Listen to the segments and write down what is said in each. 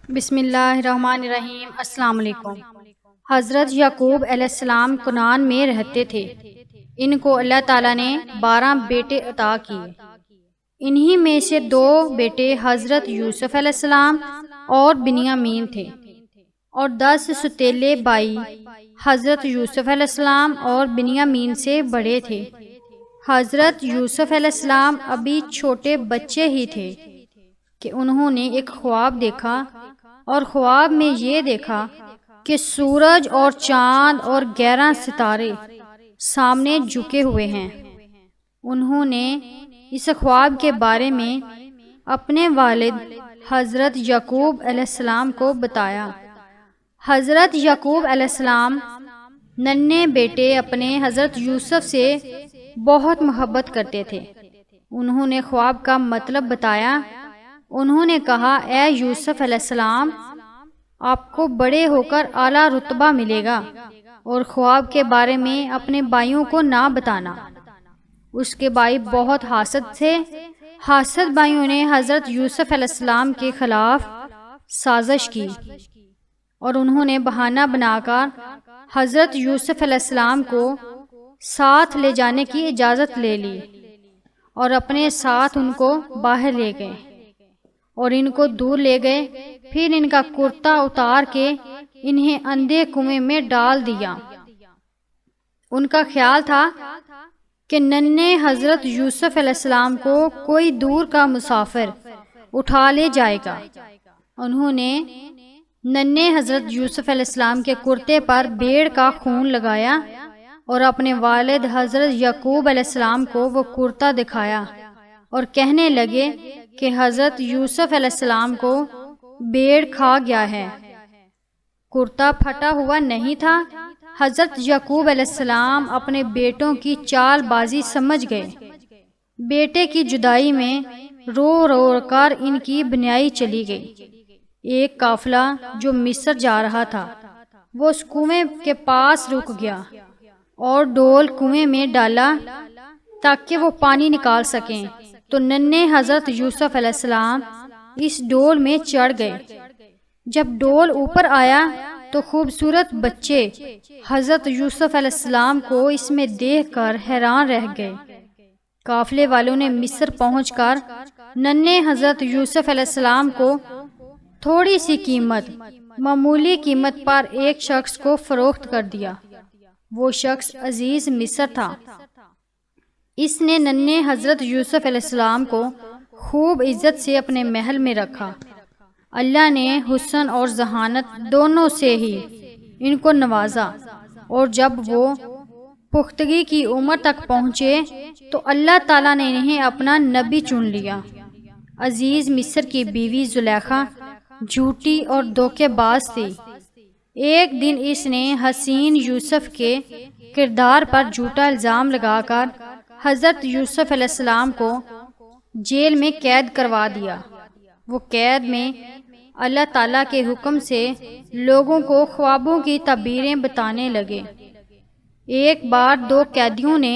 بسم اللہ الرحمن الرحیم۔ السلام علیکم۔ حضرت یعقوب علیہ السلام کنعان میں رہتے تھے۔ ان کو اللہ تعالیٰ نے 12 بیٹے عطا کیے۔ انہی میں سے 2 بیٹے حضرت یوسف علیہ السلام اور بنیامین تھے، اور 10 ستیلے بھائی حضرت یوسف علیہ السلام اور بنیامین سے بڑے تھے۔ حضرت یوسف علیہ السلام ابھی چھوٹے بچے ہی تھے کہ انہوں نے ایک خواب دیکھا، اور خواب میں یہ دیکھا کہ سورج اور چاند اور 11 ستارے سامنے جھکے ہوئے ہیں۔ انہوں نے اس خواب کے بارے میں اپنے والد حضرت یعقوب علیہ السلام کو بتایا۔ حضرت یعقوب علیہ السلام ننھے بیٹے اپنے حضرت یوسف سے بہت محبت کرتے تھے۔ انہوں نے خواب کا مطلب بتایا۔ انہوں نے کہا، اے یوسف علیہ السلام، آپ کو بڑے ہو کر اعلیٰ رتبہ ملے گا، اور خواب کے بارے میں اپنے بھائیوں کو نہ بتانا۔ اس کے بھائی بہت حاسد تھے۔ حاسد بھائیوں نے حضرت یوسف علیہ السلام کے خلاف سازش کی، اور انہوں نے بہانہ بنا کر حضرت یوسف علیہ السلام کو ساتھ لے جانے کی اجازت لے لی، اور اپنے ساتھ ان کو باہر لے گئے اور ان کو دور لے گئے۔ پھر ان کا کرتا اتار کے انہیں اندھے کنویں میں ڈال دیا۔ ان کا خیال تھا کہ ننھے حضرت یوسف علیہ السلام کو کوئی دور کا مسافر اٹھا لے جائے گا۔ انہوں نے ننھے حضرت یوسف علیہ السلام کے کرتے پر بھیڑ کا خون لگایا، اور اپنے والد حضرت یعقوب علیہ السلام کو وہ کرتا دکھایا، اور کہنے لگے کہ حضرت یوسف علیہ السلام کو بھیڑ کھا گیا ہے۔ کرتا پھٹا ہوا نہیں تھا۔ حضرت یعقوب علیہ السلام اپنے بیٹوں کی چال بازی سمجھ گئے۔ بیٹے کی جدائی میں رو رو کر ان کی بنیائی چلی گئی۔ ایک قافلہ جو مصر جا رہا تھا، وہ اس کنویں کے پاس رک گیا اور ڈول کنویں میں ڈالا تاکہ وہ پانی نکال سکیں۔ تو ننھے حضرت یوسف علیہ السلام اس ڈول میں چڑھ گئے۔ جب ڈول اوپر آیا تو خوبصورت بچے حضرت یوسف علیہ السلام کو اس میں دیکھ کر حیران رہ گئے۔ قافلے والوں نے مصر پہنچ کر ننھے حضرت یوسف علیہ السلام کو تھوڑی سی قیمت، معمولی قیمت پر ایک شخص کو فروخت کر دیا۔ وہ شخص عزیز مصر تھا۔ اس نے ننھے حضرت یوسف علیہ السلام کو خوب عزت سے اپنے محل میں رکھا۔ اللہ نے حسن اور ذہانت دونوں سے ہی ان کو نوازا، اور جب وہ پختگی کی عمر تک پہنچے تو اللہ تعالیٰ نے انہیں اپنا نبی چن لیا۔ عزیز مصر کی بیوی زلیخا جھوٹی اور دھوکے باز تھی۔ ایک دن اس نے حسین یوسف کے کردار پر جھوٹا الزام لگا کر حضرت یوسف علیہ السلام کو جیل میں قید کروا دیا۔ وہ قید میں اللہ تعالیٰ کے حکم سے لوگوں کو خوابوں کی تعبیریں بتانے لگے۔ ایک بار 2 قیدیوں نے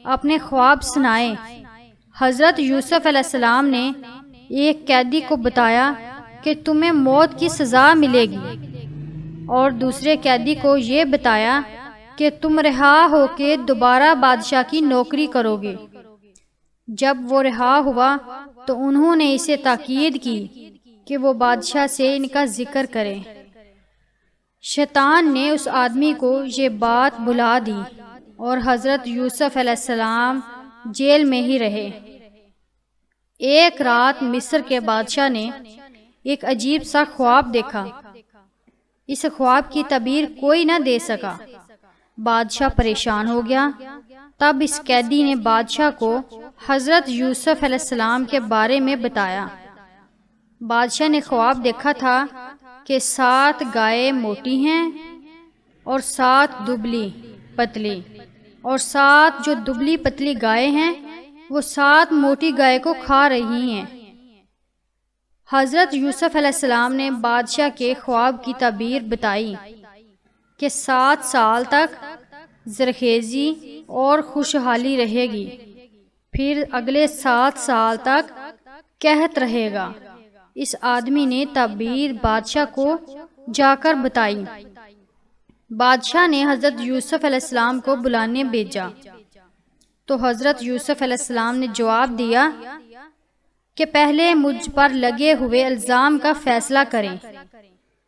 اپنے خواب سنائے۔ حضرت یوسف علیہ السلام نے ایک قیدی کو بتایا کہ تمہیں موت کی سزا ملے گی، اور دوسرے قیدی کو یہ بتایا کہ تم رہا ہو کے دوبارہ بادشاہ کی نوکری کرو گے۔ جب وہ رہا ہوا تو انہوں نے اسے تاکید کی کہ وہ بادشاہ سے ان کا ذکر کرے۔ شیطان نے اس آدمی کو یہ بات بھلا دی، اور حضرت یوسف علیہ السلام جیل میں ہی رہے۔ ایک رات مصر کے بادشاہ نے ایک عجیب سا خواب دیکھا۔ اس خواب کی تعبیر کوئی نہ دے سکا۔ بادشاہ پریشان ہو گیا۔ تب اس قیدی نے بادشاہ کو حضرت یوسف علیہ السلام کے بارے میں بتایا۔ بادشاہ نے خواب دیکھا تھا کہ 7 گائے موٹی ہیں، اور 7 دبلی پتلی، اور 7 جو دبلی پتلی گائے ہیں وہ 7 موٹی گائے کو کھا رہی ہیں۔ حضرت یوسف علیہ السلام نے بادشاہ کے خواب کی تعبیر بتائی کہ 7 سال تک زرخیزی اور خوشحالی رہے گی، پھر اگلے 7 سال تک قحط رہے گا۔ اس آدمی نے تعبیر بادشاہ کو جا کر بتائی۔ بادشاہ نے حضرت یوسف علیہ السلام کو بلانے بھیجا تو حضرت یوسف علیہ السلام نے جواب دیا کہ پہلے مجھ پر لگے ہوئے الزام کا فیصلہ کریں۔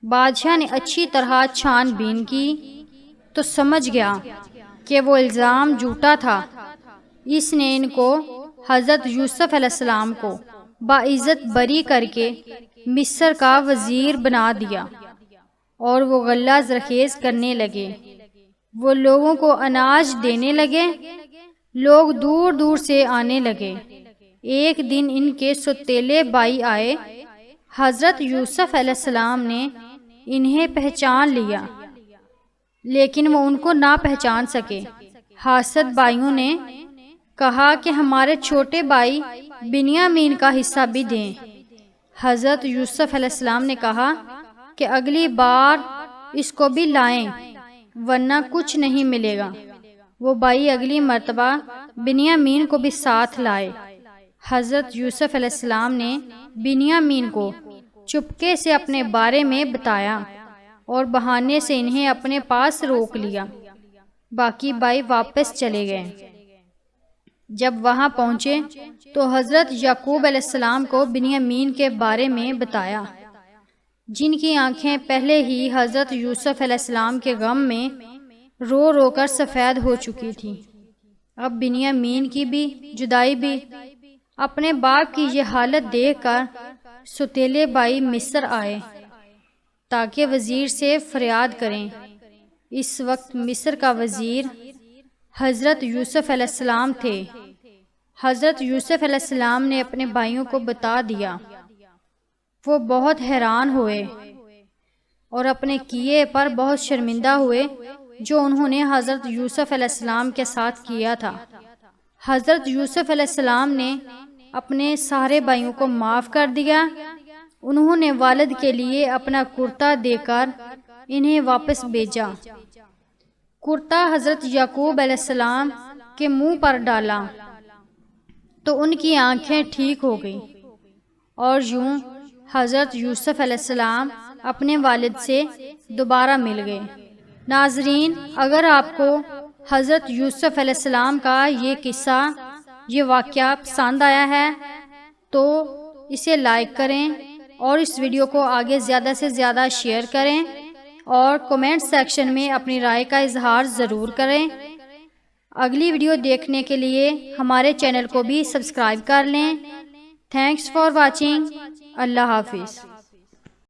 بادشاہ نے اچھی طرح چھان بین کی تو سمجھ گیا کہ وہ الزام جھوٹا تھا۔ اس نے ان کو حضرت یوسف علیہ السلام کو باعزت بری کر کے مصر کا وزیر بنا دیا اور وہ غلہ زرخیز کرنے لگے۔ وہ لوگوں کو اناج دینے لگے، لوگ دور دور سے آنے لگے۔ ایک دن ان کے سوتیلے بھائی آئے۔ حضرت یوسف علیہ السلام نے انہیں پہچان لیا لیکن وہ ان کو نہ پہچان سکے۔ حاسد بھائیوں نے کہا کہ ہمارے چھوٹے بھائی بنیامین کا حصہ بھی دیں۔ حضرت یوسف علیہ السلام نے کہا کہ اگلی بار اس کو بھی لائیں ورنہ کچھ نہیں ملے گا۔ وہ بھائی اگلی مرتبہ بنیامین کو بھی ساتھ لائے۔ حضرت یوسف علیہ السلام نے بنیامین کو چپکے سے اپنے بارے میں بتایا اور بہانے سے انہیں اپنے پاس روک لیا۔ باقی بھائی واپس چلے گئے۔ جب وہاں پہنچے تو حضرت یعقوب علیہ السلام کو بنیامین کے بارے میں بتایا، جن کی آنکھیں پہلے ہی حضرت یوسف علیہ السلام کے غم میں رو رو کر سفید ہو چکی تھی۔ اب بنیامین کی بھی جدائی بھی۔ اپنے باپ کی یہ حالت دیکھ کر سوتیلے بھائی مصر آئے تاکہ وزیر سے فریاد کریں۔ اس وقت مصر کا وزیر حضرت یوسف علیہ السلام تھے۔ حضرت یوسف علیہ السلام نے اپنے بھائیوں کو بتا دیا۔ وہ بہت حیران ہوئے اور اپنے کیے پر بہت شرمندہ ہوئے جو انہوں نے حضرت یوسف علیہ السلام کے ساتھ کیا تھا۔ حضرت یوسف علیہ السلام نے اپنے سارے بھائیوں کو معاف کر دیا۔ انہوں نے والد کے لیے اپنا کرتا دے کر انہیں واپس بھیجا۔ کرتا حضرت یعقوب علیہ السلام کے منہ پر ڈالا تو ان کی آنکھیں ٹھیک ہو گئیں اور یوں حضرت یوسف علیہ السلام اپنے والد سے دوبارہ مل گئے۔ ناظرین، اگر آپ کو حضرت یوسف علیہ السلام کا یہ قصہ، یہ واقعہ پسند آیا ہے تو اسے لائک کریں اور اس ویڈیو کو آگے زیادہ سے زیادہ شیئر کریں اور کومنٹ سیکشن میں اپنی رائے کا اظہار ضرور کریں۔ اگلی ویڈیو دیکھنے کے لیے ہمارے چینل کو بھی سبسکرائب کر لیں۔ Thanks for watching. اللہ حافظ۔